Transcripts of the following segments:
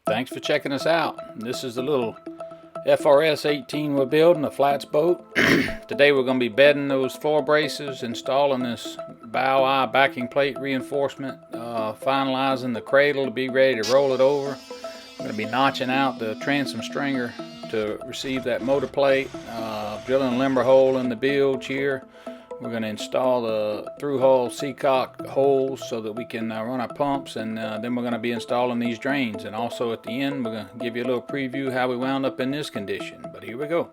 Thanks for checking us out. This is the little FRS 18 we're building, a flats boat. Today we're going to be bedding those floor braces, installing this bow eye backing plate reinforcement, finalizing the cradle to be ready to roll it over. I'm going to be notching out the transom stringer to receive that motor plate, drilling a limber hole in the bilge here. We're going to install the through-hole Seacock holes so that we can run our pumps, and then we're going to be installing these drains. And also at the end, we're going to give you a little preview how we wound up in this condition. But here we go.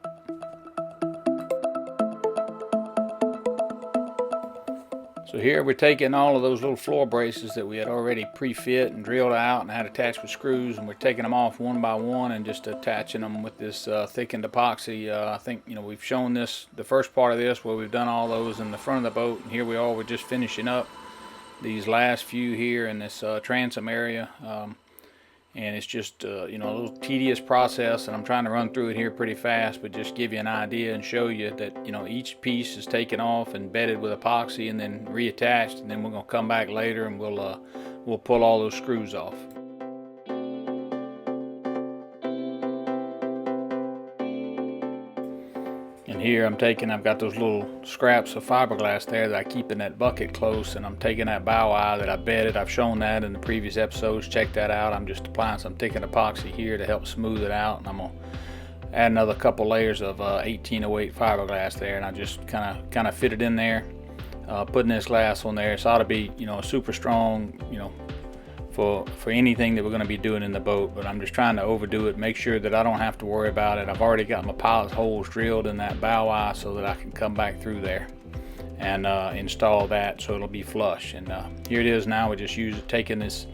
So here we're taking all of those little floor braces that we had already pre-fit and drilled out and had attached with screws, and we're taking them off one by one and just attaching them with this thickened epoxy. I think we've shown this, the first part of this, where we've done all those in the front of the boat, and here we are, we're just finishing up these last few here in this transom area. And it's just a little tedious process, and I'm trying to run through it here pretty fast, but just give you an idea and show you that each piece is taken off and bedded with epoxy and then reattached, and then we're going to come back later and we'll pull all those screws off. And here I've got those little scraps of fiberglass there that I keep in that bucket close, and I'm taking that bow eye that I bedded. I've shown that in the previous episodes. Check that out. I'm just applying some thickened epoxy here to help smooth it out, and I'm gonna add another couple layers of 1808 fiberglass there, and I just kind of fit it in there, putting this glass on there. It ought to be super strong, for anything that we're going to be doing in the boat, but I'm just trying to overdo it, make sure that I don't have to worry about it. I've already got my pilot holes drilled in that bow eye so that I can come back through there and install that so it'll be flush. And here it is now. We're just taking these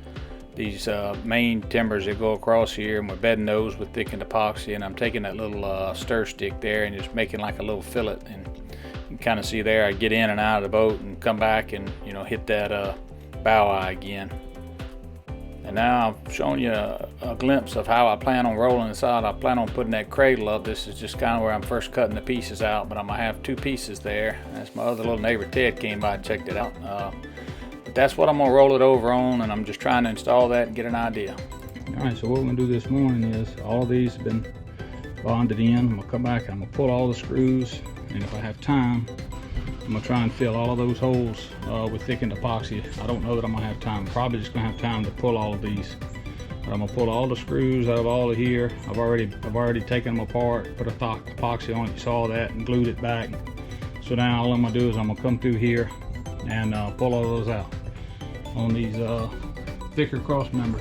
main timbers that go across here, and we're bedding those with thickened epoxy, and I'm taking that little stir stick there and just making like a little fillet, and you can kind of see there I get in and out of the boat and come back and hit that bow eye again. And now I've shown you a glimpse of how I plan on rolling this out. I plan on putting that cradle up. This is just kind of where I'm first cutting the pieces out, but I'm going to have two pieces there. That's my other little neighbor Ted came by and checked it out. But that's what I'm going to roll it over on, and I'm just trying to install that and get an idea. Alright, so what we're going to do this morning is all of these have been bonded in. I'm going to come back and I'm going to pull all the screws, and if I have time, I'm going to try and fill all of those holes with thickened epoxy. I don't know that I'm going to have time. Probably just going to have time to pull all of these. But I'm going to pull all the screws out of all of here. I've already taken them apart, put a epoxy on it, you saw that, and glued it back. So now all I'm going to do is I'm going to come through here and pull all those out on these thicker cross member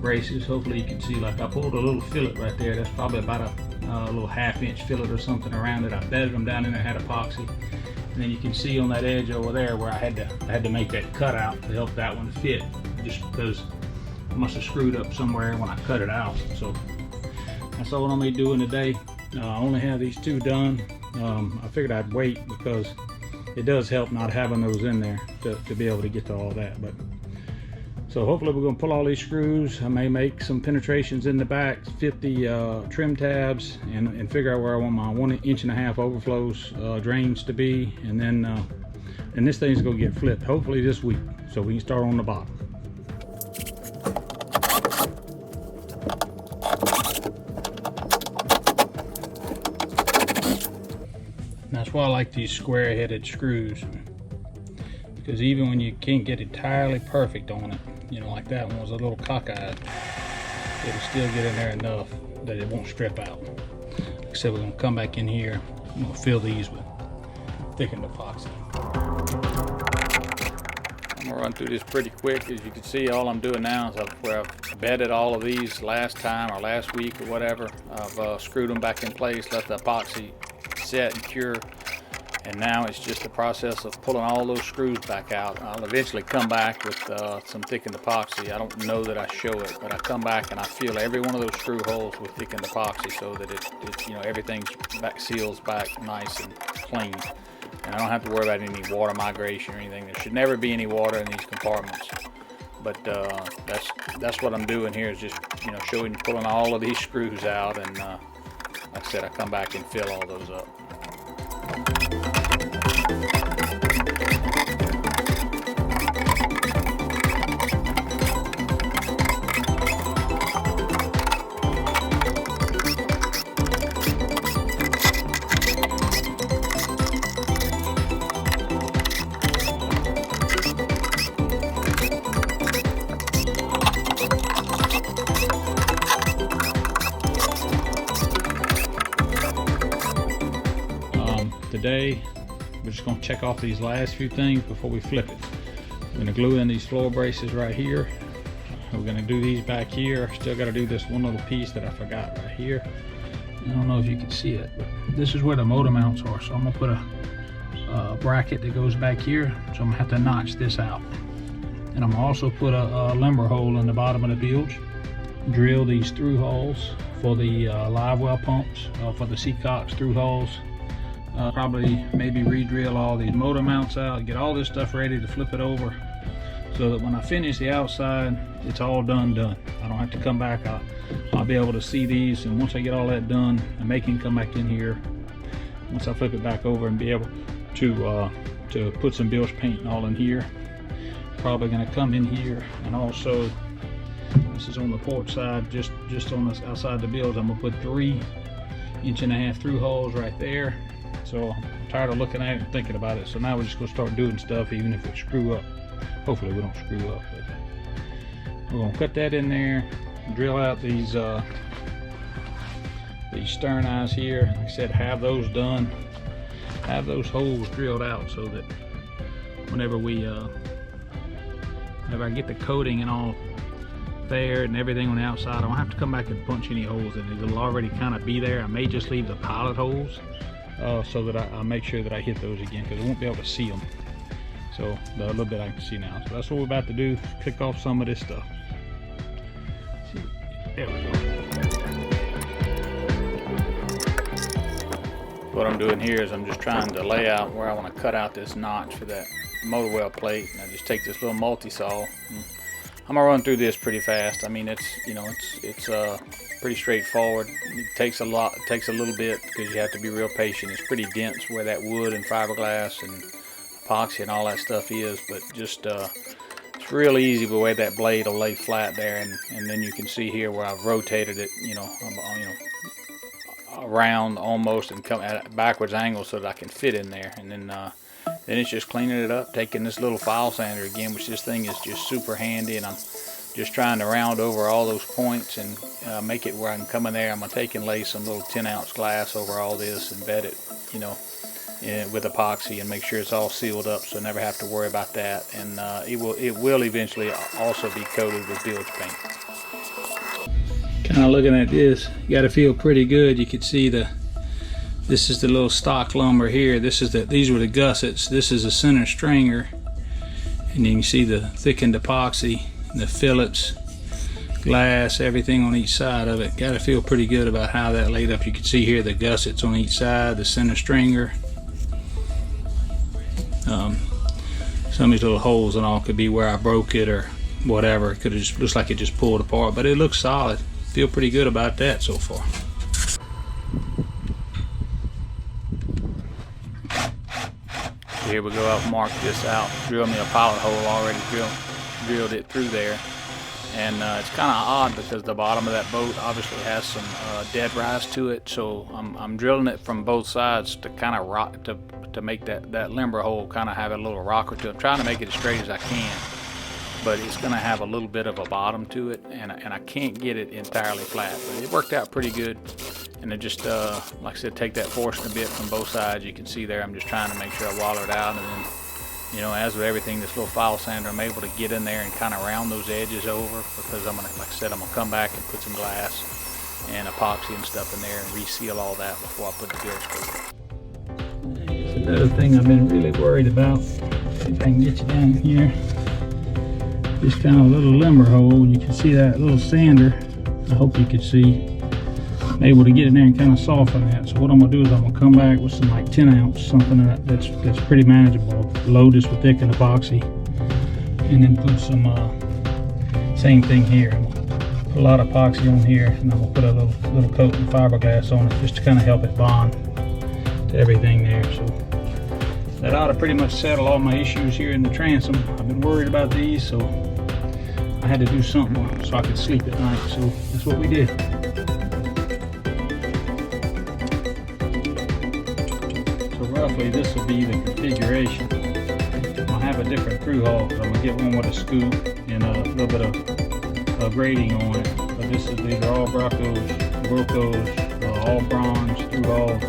braces. Hopefully you can see, like I pulled a little fillet right there. That's probably about a little half-inch fillet or something around it. I bedded them down in there, had epoxy. And then you can see on that edge over there where I had to make that cutout to help that one fit, just because I must have screwed up somewhere when I cut it out. So that's all I'm going to be doing today. I only have these two done. I figured I'd wait because it does help not having those in there to be able to get to all that. But so hopefully we're going to pull all these screws. I may make some penetrations in the back, fit the trim tabs, and figure out where I want my 1.5 inch overflows drains to be, and then and this thing's going to get flipped hopefully this week, so we can start on the bottom. That's why I like these square-headed screws, because even when you can't get entirely perfect on it, like that one was a little cockeyed, it'll still get in there enough that it won't strip out. Like I said, we're going to come back in here, I'm going to fill these with thickened epoxy. I'm going to run through this pretty quick. As you can see, all I'm doing now is where I've bedded all of these last time or last week or whatever. I've screwed them back in place, let the epoxy set and cure, and now it's just the process of pulling all those screws back out. I'll eventually come back with some thickened epoxy. I don't know that I show it, but I come back and I fill every one of those screw holes with thickened epoxy so that everything's seals back nice and clean, and I don't have to worry about any water migration or anything. There should never be any water in these compartments. But that's what I'm doing here, is just showing you pulling all of these screws out, and like I said, I come back and fill all those up. today. We're just going to check off these last few things before we flip it. We're going to glue in these floor braces right here. We're going to do these back here. Still got to do this one little piece that I forgot right here. I don't know if you can see it, but this is where the motor mounts are. So I'm going to put a bracket that goes back here. So I'm going to have to notch this out. And I'm going to also put a limber hole in the bottom of the bilge. Drill these through holes for the live well pumps, for the Seacocks through holes. Probably maybe re-drill all these motor mounts out, get all this stuff ready to flip it over, so that when I finish the outside, it's all done. I don't have to come back. I'll be able to see these, and once I get all that done, I may can come back in here once I flip it back over and be able to put some bilge paint all in here. Probably going to come in here, and also this is on the port side, just on the outside the bilge. I'm going to put 3 1.5-inch through holes right there. So I'm tired of looking at it and thinking about it. So now we're just going to start doing stuff, even if it screw up. Hopefully we don't screw up. But we're going to cut that in there, drill out these stern eyes here. Like I said, have those done. Have those holes drilled out so that whenever I get the coating and all there and everything on the outside, I don't have to come back and punch any holes in it. It'll already kind of be there. I may just leave the pilot holes so that I make sure that I hit those again, because I won't be able to see them. So a little bit I can see now. So that's what we're about to do, kick off some of this stuff. There we go. What I'm doing here is I'm just trying to lay out where I want to cut out this notch for that motor well plate, and I just take this little multi-saw. I'm gonna run through this pretty fast. I mean, it's pretty straightforward. It takes a little bit because you have to be real patient. It's pretty dense where that wood and fiberglass and epoxy and all that stuff is, but just it's real easy the way that blade will lay flat there, and then you can see here where I've rotated it, around almost and come at a backwards angle so that I can fit in there, and then it's just cleaning it up, taking this little file sander again, which this thing is just super handy, and I'm just trying to round over all those points and make it where I can come in there. I'm going to take and lay some little 10-ounce glass over all this and bed it, with epoxy, and make sure it's all sealed up, so I never have to worry about that. And it will eventually also be coated with bilge paint. Kind of looking at this, you got to feel pretty good. You can see this is the little stock lumber here. These were the gussets. This is a center stringer, and you can see the thickened epoxy, the fillets, glass, everything on each side of it. Got to feel pretty good about how that laid up. You can see here the gussets on each side, the center stringer. Some of these little holes and all could be where I broke it or whatever. It could have just looks like it just pulled apart, but it looks solid. Feel pretty good about that so far. Here we go. I've marked this out. Drilled me a pilot hole already. Drilled it through there, and it's kind of odd because the bottom of that boat obviously has some dead rise to it. So I'm drilling it from both sides to kind of rock to make that limber hole kind of have a little rocker to it. I'm trying to make it as straight as I can, but it's going to have a little bit of a bottom to it, and I can't get it entirely flat. But it worked out pretty good. And I just, like I said, take that forcing a bit from both sides. You can see there, I'm just trying to make sure I wallow it out. And then, as with everything, this little file sander, I'm able to get in there and kind of round those edges over, because I'm gonna come back and put some glass and epoxy and stuff in there and reseal all that before I put the bilge coat. Another thing I've been really worried about, see if I can get you down here, this kind of little limber hole. You can see that little sander. I hope you can see. I'm able to get in there and kind of soften that. So what I'm gonna do is I'm gonna come back with some like 10-ounce, something that's pretty manageable. Load this with thickened epoxy, and then put some same thing here. I'm gonna put a lot of epoxy on here, and I'm gonna put a little coat of fiberglass on it just to kind of help it bond to everything there. So that ought to pretty much settle all my issues here in the transom. I've been worried about these, so I had to do something so I could sleep at night. So that's what we did. Roughly this will be the configuration. I'll have a different through hole, so I'm gonna get one with a scoop and a little bit of grading on it. But these are all Brocos, all bronze through holes.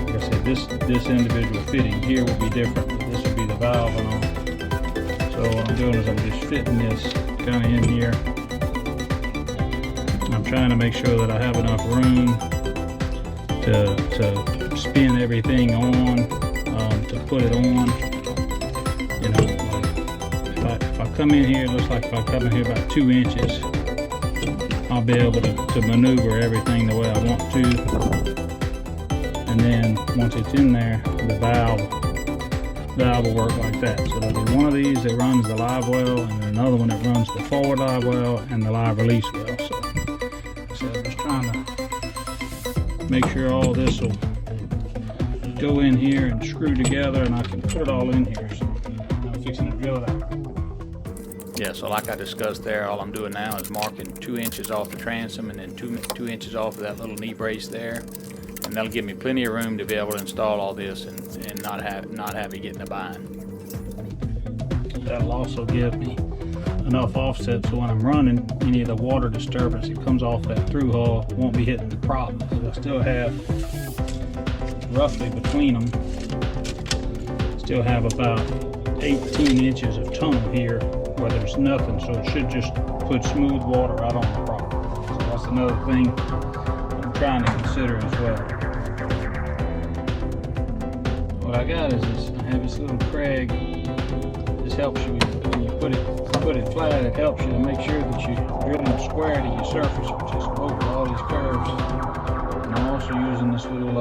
like I said, this individual fitting here will be different. This will be the valve and all. So what I'm doing is I'm just fitting this kind of in here. I'm trying to make sure that I have enough room to spin everything on, to put it on. You know, like if I come in here, it looks like if I come in here about 2 inches, I'll be able to maneuver everything the way I want to. And then once it's in there, the valve will work like that. So there'll be one of these that runs the live well, and then another one that runs the forward live well and the live release well. So I'm just trying to make sure all this will go in here and screw together, and I can put it all in here. So I'm fixing to drill it out. Yeah, so like I discussed there, all I'm doing now is marking 2 inches off the transom and then 2 inches off of that little knee brace there. And that'll give me plenty of room to be able to install all this and not have it get in a bind. That'll also give me enough offset so when I'm running, any of the water disturbance that comes off that through hull won't be hitting the prop. So I still have, roughly between them, still have about 18 inches of tunnel here where there's nothing, so it should just put smooth water right on the prop. So that's another thing I'm trying to consider as well. What I got is I have this little crag. This helps you when you put it flat. It helps you to make sure that you're drilling square to your surface, which is over all these curves. And I'm also using this little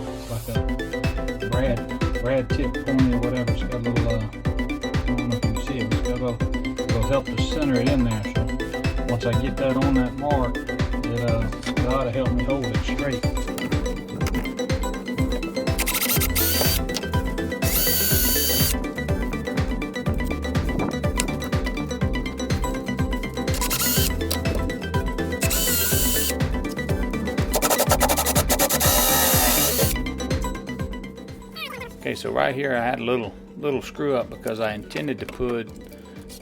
it's like a brad tip pony or whatever. It's got a little I don't know if you can see it. It's got it'll help to center it in there. So once I get that on that mark, it ought to help me hold it straight. Okay, so right here I had a little screw up because I intended to put,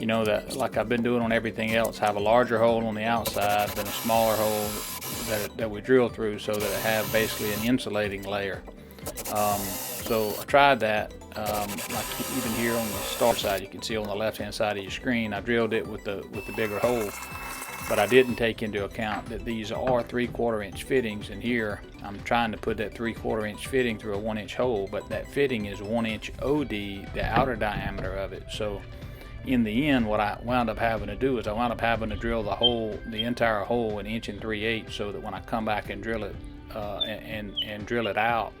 you know, that like I've been doing on everything else, have a larger hole on the outside than a smaller hole that we drill through, so that it have basically an insulating layer. So I tried that, like even here on the start side, you can see on the left hand side of your screen, I drilled it with the bigger hole. But I didn't take into account that these are 3/4 inch fittings, and here I'm trying to put that 3/4 inch fitting through a 1 inch hole, but that fitting is 1 inch OD, the outer diameter of it. So in the end, what I wound up having to do is I wound up having to drill the entire hole 1 3/8 inches, so that when I come back and drill it and drill it out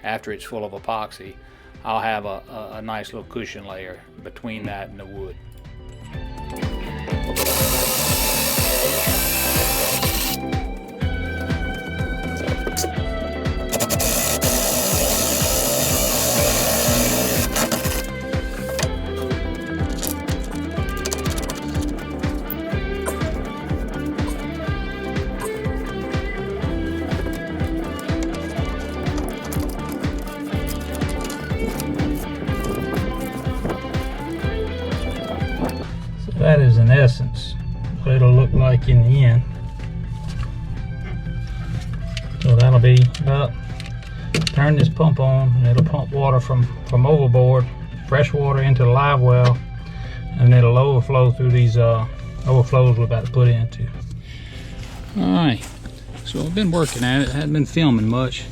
after it's full of epoxy, I'll have a nice little cushion layer between that and the wood. That is in essence what it'll look like in the end. So that'll be up. Turn this pump on and it'll pump water from overboard, fresh water into the live well, and it'll overflow through these overflows we're about to put into. Alright, so I've been working at it. I hadn't been filming much.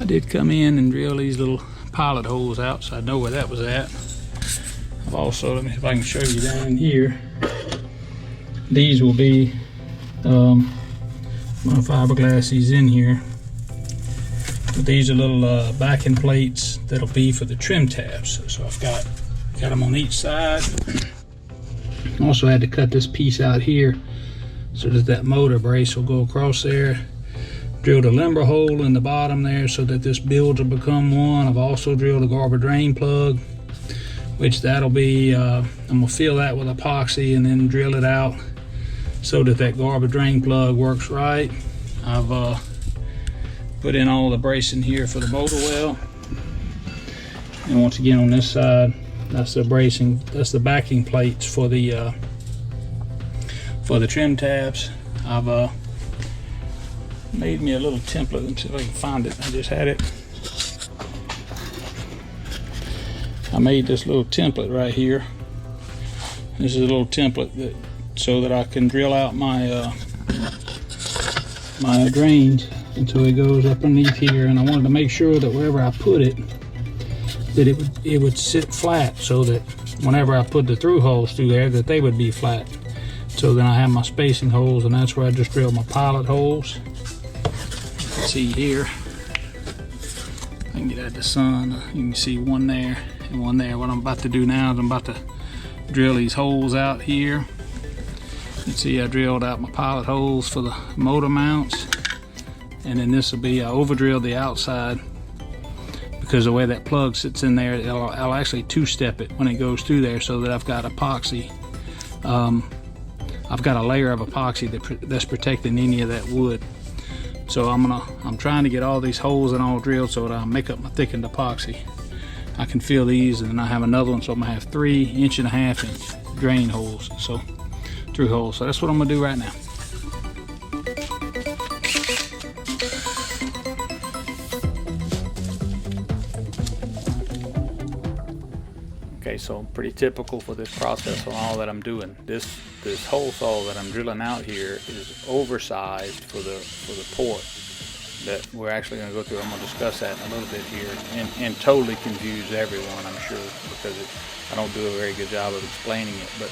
I did come in and drill these little pilot holes out, so I know where that was at. I've also, let me see if I can show you down in here. These will be my fiberglass in here. But these are little backing plates that'll be for the trim tabs. So I've got them on each side. Also had to cut this piece out here so that motor brace will go across there. Drilled a limber hole in the bottom there so that this build will become one. I've also drilled a garbage drain plug, which that'll be, I'm gonna fill that with epoxy and then drill it out so that garbage drain plug works right. I've put in all the bracing here for the motor well. And once again on this side, that's the bracing, that's the backing plates for the trim tabs. I've made me a little template. Let me see if I can find it. I just had it I made this little template right here. This is a little template so that I can drill out my my drains until it goes up underneath here, and I wanted to make sure that wherever I put it, that it would sit flat, so that whenever I put the through holes through there, that they would be flat. So then I have my spacing holes, and that's where I just drilled my pilot holes. Let's see here, I can get at the sun. You can see one there and one there. What I'm about to do now is I'm about to drill these holes out here. You can see I drilled out my pilot holes for the motor mounts, and then this will be, I over drilled the outside because the way that plug sits in there, I'll actually two-step it when it goes through there, so that I've got epoxy. I've got a layer of epoxy that's protecting any of that wood. So I'm trying to get all these holes and all drilled so that I make up my thickened epoxy. I can fill these, and then I have another one, so I'm gonna have 3 1.5 inch drain holes, so through holes. So that's what I'm gonna do right now. Okay, so pretty typical for this process on all that I'm doing. This hole saw that I'm drilling out here is oversized for the port that we're actually going to go through. I'm going to discuss that in a little bit here, and totally confuse everyone, I'm sure, because I don't do a very good job of explaining it. But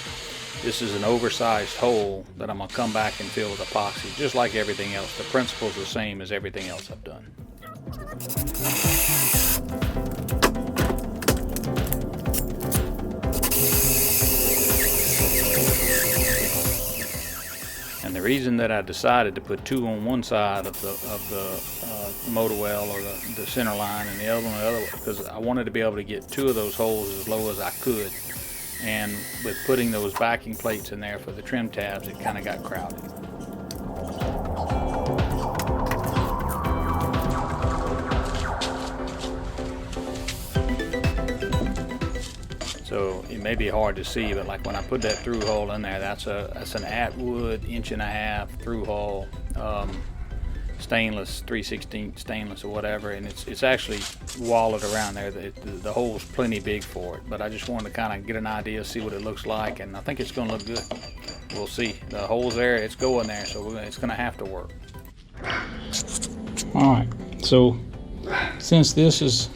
this is an oversized hole that I'm going to come back and fill with epoxy, just like everything else. The principle's the same as everything else I've done. And the reason that I decided to put 2 on one side of the motor well, or the center line, and the other one the other, because I wanted to be able to get 2 of those holes as low as I could. And with putting those backing plates in there for the trim tabs, it kind of got crowded. So it may be hard to see, but like when I put that through hole in there, that's an Atwood 1.5 inch through hole, stainless, 3/16 stainless or whatever, and it's actually walled around there. The hole's plenty big for it, but I just wanted to kind of get an idea, see what it looks like, and I think it's going to look good. We'll see. The hole's there, it's going there, so it's going to have to work. All right, so since this is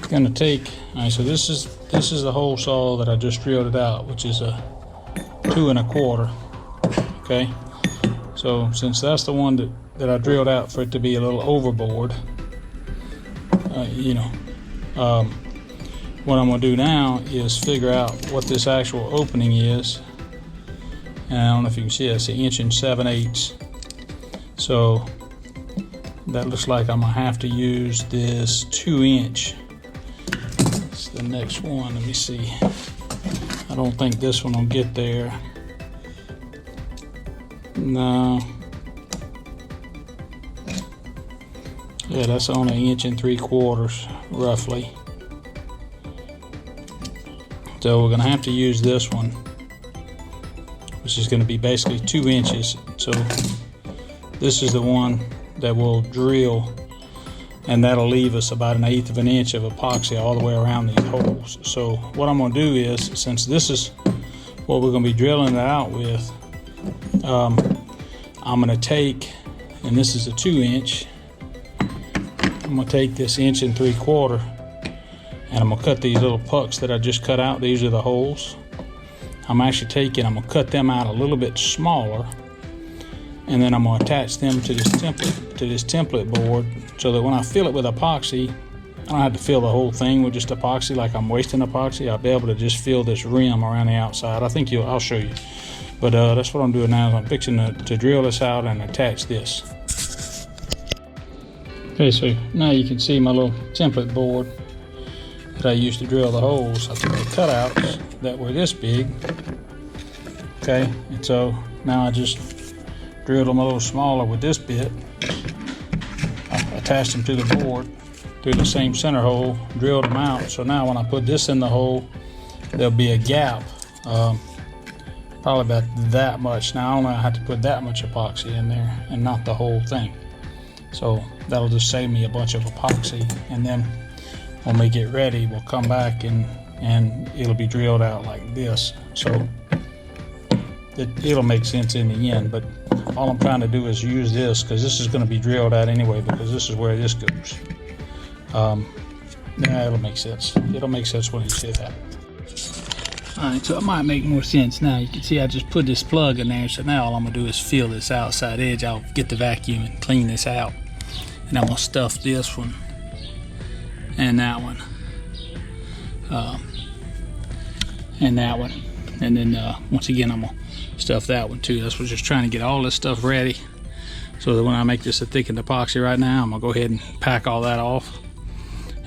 going to take, all right, so this is the hole saw that I just drilled it out, which is a 2 1/4. Okay, so since that's the one that I drilled out for it to be a little overboard, what I'm going to do now is figure out what this actual opening is. And I don't know if you can see it, it's 1 7/8 inches. So that looks like I'm going to have to use this 2 inch. It's the next one. Let me see. I don't think this one will get there. No. Yeah, that's only 1 3/4 inches, roughly. So we're going to have to use this one, which is going to be basically 2 inches. So this is the one that will drill, and that'll leave us about 1/8 of an inch of epoxy all the way around these holes. So what I'm going to do is, since this is what we're going to be drilling it out with, I'm going to take, and this is a 2 inch, I'm going to take this 1 3/4 inches, and I'm going to cut these little pucks that I just cut out. These are the holes. I'm going to cut them out a little bit smaller, and then I'm going to attach them to this template board, so that when I fill it with epoxy, I don't have to fill the whole thing with just epoxy like I'm wasting epoxy. I'll be able to just fill this rim around the outside. I'll show you. But that's what I'm doing now, is I'm fixing to drill this out and attach this. Okay, so now you can see my little template board that I used to drill the holes. I took the cutouts that were this big. Okay, and so now I just drilled them a little smaller with this bit. I attached them to the board through the same center hole, drilled them out. So now when I put this in the hole, there'll be a gap, probably about that much. Now I only have to put that much epoxy in there and not the whole thing. So that'll just save me a bunch of epoxy, and then when we get ready, we'll come back and it'll be drilled out like this. So it'll make sense in the end, but all I'm trying to do is use this because this is going to be drilled out anyway, because this is where this goes. Yeah, it'll make sense. It'll make sense when you see that. Alright, so it might make more sense now. You can see I just put this plug in there, so now all I'm going to do is fill this outside edge. I'll get the vacuum and clean this out. And I'm going to stuff this one and that one. And that one. And then once again, I'm going to stuff that one too. That's what just trying to get all this stuff ready, so that when I make this a thickened epoxy right now, I'm going to go ahead and pack all that off.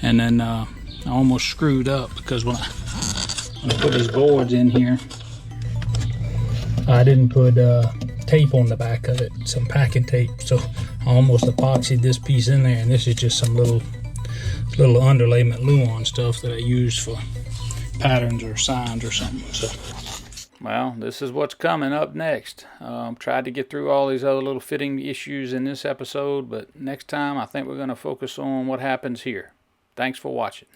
And then I almost screwed up because when I put these boards in here, I didn't put tape on the back of it, some packing tape, so I almost epoxied this piece in there, and this is just some little underlayment Luan stuff that I use for patterns or signs or something. So, well, this is what's coming up next. Tried to get through all these other little fitting issues in this episode, but next time I think we're going to focus on what happens here. Thanks for watching.